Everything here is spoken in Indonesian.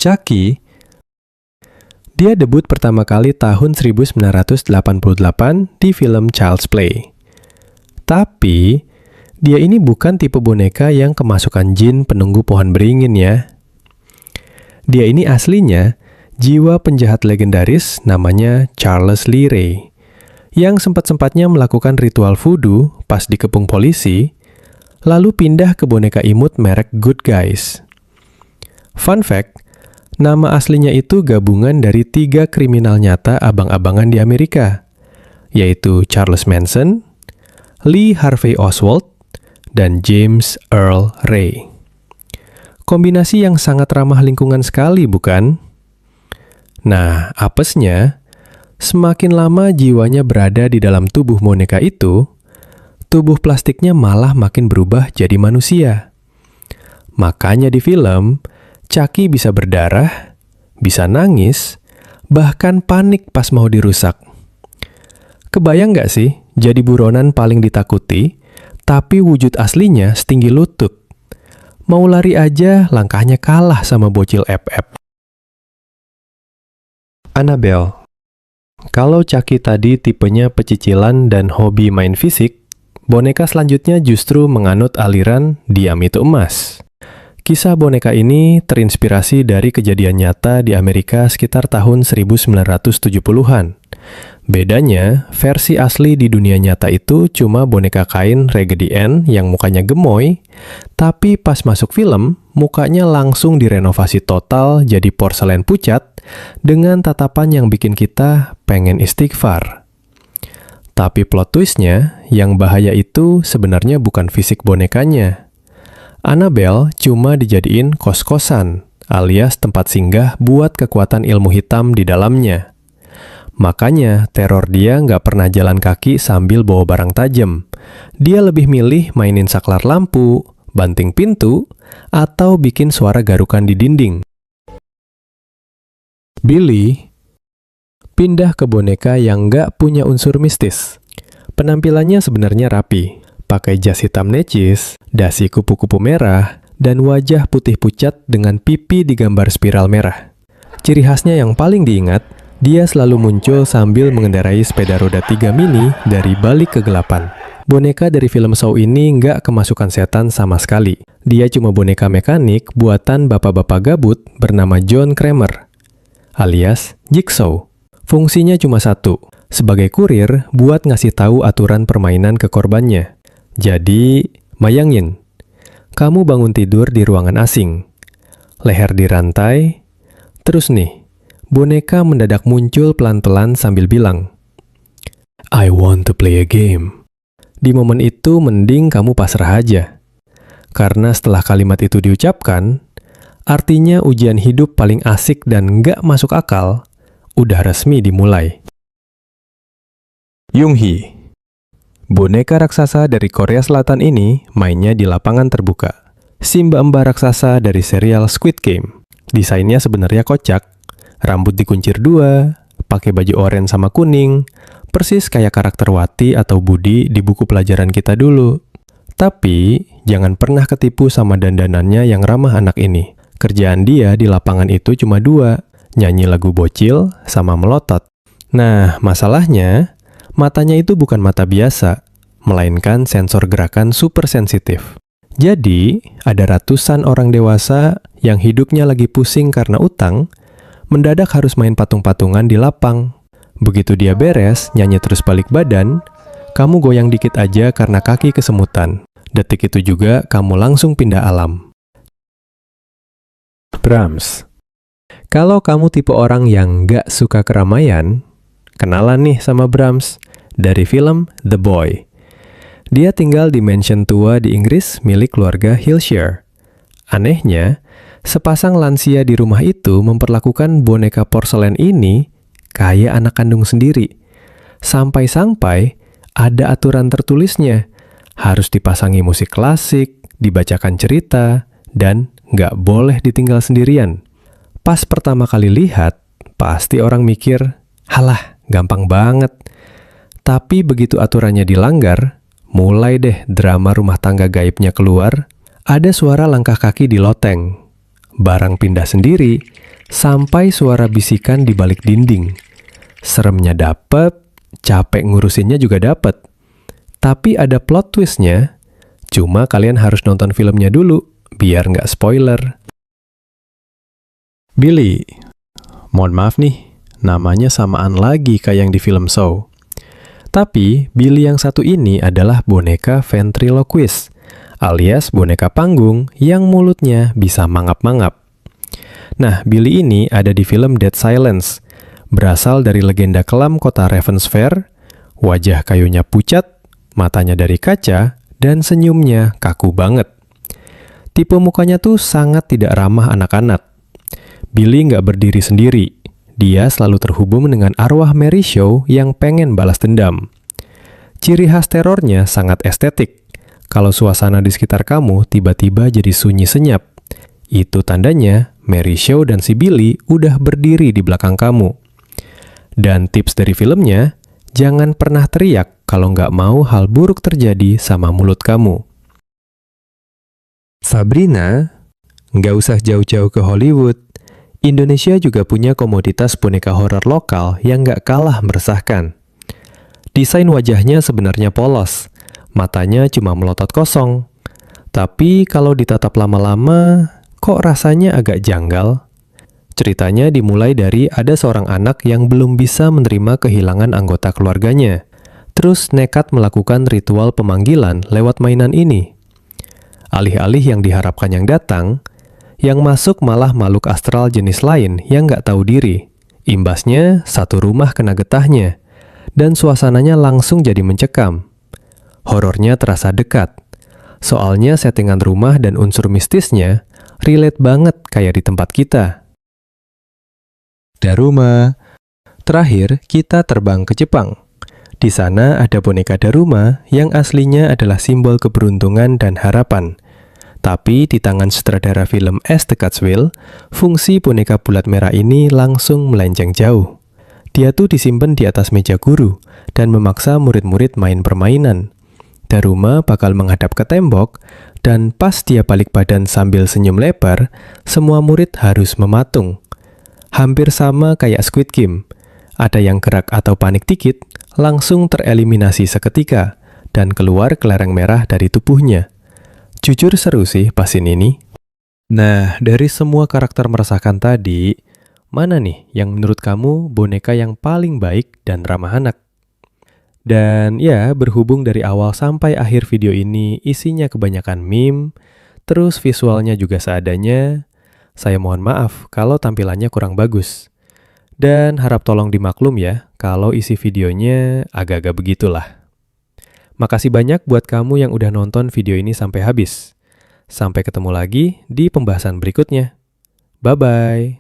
Chucky, dia debut pertama kali tahun 1988 di film Child's Play. Tapi, dia ini bukan tipe boneka yang kemasukan jin penunggu pohon beringin ya. Dia ini aslinya jiwa penjahat legendaris namanya Charles Lee Ray, yang sempat-sempatnya melakukan ritual voodoo pas dikepung polisi, lalu pindah ke boneka imut merek Good Guys. Fun fact, nama aslinya itu gabungan dari 3 kriminal nyata abang-abangan di Amerika, yaitu Charles Manson, Lee Harvey Oswald, dan James Earl Ray. Kombinasi yang sangat ramah lingkungan sekali, bukan? Nah, apesnya, semakin lama jiwanya berada di dalam tubuh boneka itu, tubuh plastiknya malah makin berubah jadi manusia. Makanya di film, Chucky bisa berdarah, bisa nangis, bahkan panik pas mau dirusak. Kebayang nggak sih, jadi buronan paling ditakuti, tapi wujud aslinya setinggi lutut. Mau lari aja, langkahnya kalah sama bocil FF. Annabelle. Kalau Chucky tadi tipenya pecicilan dan hobi main fisik, boneka selanjutnya justru menganut aliran diam itu emas. Kisah boneka ini terinspirasi dari kejadian nyata di Amerika sekitar tahun 1970-an. Bedanya, versi asli di dunia nyata itu cuma boneka kain Raggedy Ann yang mukanya gemoy, tapi pas masuk film, mukanya langsung direnovasi total jadi porselen pucat dengan tatapan yang bikin kita pengen istighfar. Tapi plot twistnya, yang bahaya itu sebenarnya bukan fisik bonekanya. Annabelle cuma dijadiin kos-kosan, alias tempat singgah buat kekuatan ilmu hitam di dalamnya. Makanya teror dia nggak pernah jalan kaki sambil bawa barang tajam. Dia lebih milih mainin saklar lampu, banting pintu, atau bikin suara garukan di dinding. Billy pindah ke boneka yang nggak punya unsur mistis. Penampilannya sebenarnya rapi, pakai jas hitam necis, dasi kupu-kupu merah, dan wajah putih pucat dengan pipi digambar spiral merah. Ciri khasnya yang paling diingat, dia selalu muncul sambil mengendarai sepeda roda 3 mini dari balik kegelapan. Boneka dari film Saw ini nggak kemasukan setan sama sekali. Dia cuma boneka mekanik buatan bapak-bapak gabut bernama John Kramer, alias Jigsaw. Fungsinya cuma satu, sebagai kurir buat ngasih tahu aturan permainan ke korbannya. Jadi, bayangin, kamu bangun tidur di ruangan asing, leher dirantai, terus nih, boneka mendadak muncul pelan-pelan sambil bilang, "I want to play a game." Di momen itu mending kamu pasrah aja. Karena setelah kalimat itu diucapkan, artinya ujian hidup paling asik dan nggak masuk akal udah resmi dimulai. Young-hee. Boneka raksasa dari Korea Selatan ini mainnya di lapangan terbuka. Si mbak-mbak raksasa dari serial Squid Game. Desainnya sebenarnya kocak. Rambut dikuncir 2, pakai baju oranye sama kuning, persis kayak karakter Wati atau Budi di buku pelajaran kita dulu. Tapi, jangan pernah ketipu sama dandanannya yang ramah anak ini. Kerjaan dia di lapangan itu cuma 2, nyanyi lagu bocil sama melotot. Nah, masalahnya, matanya itu bukan mata biasa, melainkan sensor gerakan super sensitif. Jadi, ada ratusan orang dewasa yang hidupnya lagi pusing karena utang, mendadak harus main patung-patungan di lapang. Begitu dia beres, nyanyi terus balik badan, kamu goyang dikit aja karena kaki kesemutan. Detik itu juga kamu langsung pindah alam. Brahms. Kalau kamu tipe orang yang nggak suka keramaian, kenalan nih sama Brahms dari film The Boy. Dia tinggal di mansion tua di Inggris milik keluarga Hillshire. Anehnya, sepasang lansia di rumah itu memperlakukan boneka porselen ini kayak anak kandung sendiri. Sampai-sampai ada aturan tertulisnya. Harus dipasangi musik klasik, dibacakan cerita, dan nggak boleh ditinggal sendirian. Pas pertama kali lihat, pasti orang mikir, halah, gampang banget. Tapi begitu aturannya dilanggar, mulai deh drama rumah tangga gaibnya keluar, ada suara langkah kaki di loteng. barang pindah sendiri, sampai suara bisikan di balik dinding. Seremnya dapet, capek ngurusinnya juga dapet. Tapi ada plot twistnya, cuma kalian harus nonton filmnya dulu, biar nggak spoiler. Billy. Mohon maaf nih, namanya samaan lagi kayak yang di film Saw. Tapi, Billy yang satu ini adalah boneka ventriloquist, alias boneka panggung yang mulutnya bisa mangap-mangap. Nah, Billy ini ada di film Dead Silence, berasal dari legenda kelam kota Ravensfair, wajah kayunya pucat, matanya dari kaca, dan senyumnya kaku banget. Tipe mukanya tuh sangat tidak ramah anak-anak. Billy nggak berdiri sendiri. Dia selalu terhubung dengan arwah Mary Shaw yang pengen balas dendam. Ciri khas terornya sangat estetik. Kalau suasana di sekitar kamu tiba-tiba jadi sunyi senyap, itu tandanya Mary Shaw dan si Billy udah berdiri di belakang kamu. Dan tips dari filmnya, jangan pernah teriak kalau nggak mau hal buruk terjadi sama mulut kamu. Sabrina, nggak usah jauh-jauh ke Hollywood. Indonesia juga punya komoditas boneka horor lokal yang nggak kalah meresahkan. Desain wajahnya sebenarnya polos, matanya cuma melotot kosong. Tapi kalau ditatap lama-lama, kok rasanya agak janggal? Ceritanya dimulai dari ada seorang anak yang belum bisa menerima kehilangan anggota keluarganya, terus nekat melakukan ritual pemanggilan lewat mainan ini. Alih-alih yang diharapkan yang datang, yang masuk malah makhluk astral jenis lain yang nggak tahu diri. Imbasnya, satu rumah kena getahnya, dan suasananya langsung jadi mencekam. Horornya terasa dekat, soalnya settingan rumah dan unsur mistisnya relate banget kayak di tempat kita. Daruma. Terakhir, kita terbang ke Jepang. Di sana ada boneka Daruma yang aslinya adalah simbol keberuntungan dan harapan. Tapi di tangan sutradara film S. The Cat's Will, fungsi boneka bulat merah ini langsung melenceng jauh. Dia tuh disimpan di atas meja guru dan memaksa murid-murid main permainan. Daruma bakal menghadap ke tembok dan pas dia balik badan sambil senyum lebar, semua murid harus mematung. Hampir sama kayak Squid Game. Ada yang gerak atau panik dikit, langsung tereliminasi seketika dan keluar kelereng merah dari tubuhnya. Jujur seru sih pas ini. Nah, dari semua karakter meresahkan tadi, mana nih yang menurut kamu boneka yang paling baik dan ramah anak? Dan ya, berhubung dari awal sampai akhir video ini isinya kebanyakan meme, terus visualnya juga seadanya, saya mohon maaf kalau tampilannya kurang bagus. Dan harap tolong dimaklum ya kalau isi videonya agak-agak begitulah. Makasih banyak buat kamu yang udah nonton video ini sampai habis. Sampai ketemu lagi di pembahasan berikutnya. Bye-bye.